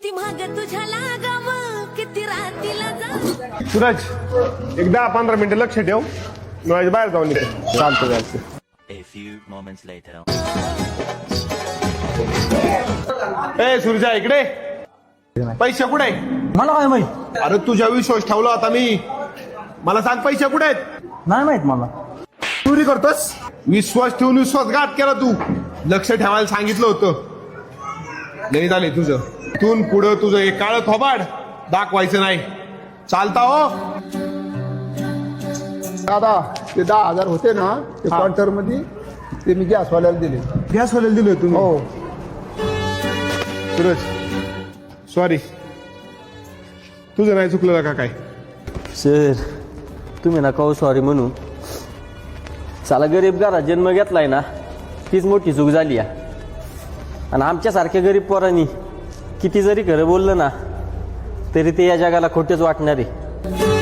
किती महाग तुझ्या लागाव किती रातीला जा. सूरज एक 10-15 मिनिटं लक्ष ठेव मी बाहेर जाऊन येतो. चालतं. A few moments later. ए सूरजा इकडे पैसे कुठे आहे? मला काय माहित अरे तुझ्या विश्वास ठेवला होता मी. मला सांग पैसे कुठे आहेत? नाही माहित मला. चोरी करतोस? विश्वास ठेवून विश्वासघात केला तू. लक्ष ठेवायला सांगितलं होतं. नाही झाले तुझं. इथून पुढं तुझं एक काळं थोबाड दाखवायचं नाही. चालता हो. दादा ते 10,000 होते ना ते क्वार्टर मध्ये ते मी गॅसवाल्याला दिले. गॅस वाल्याला दिलं तुम्ही? हो. सूरज सॉरी. तुझं नाही चुकलं का काय? सर तुम्ही नका हो सॉरी म्हणू. साला गरीब घरात जन्म घेतलाय ना तीच मोठी चूक झाली आहे. आणि आमच्यासारख्या गरीब पोरांनी किती जरी खरं बोललं ना तरी ते या जगाला खोटेच वाटणार आहे.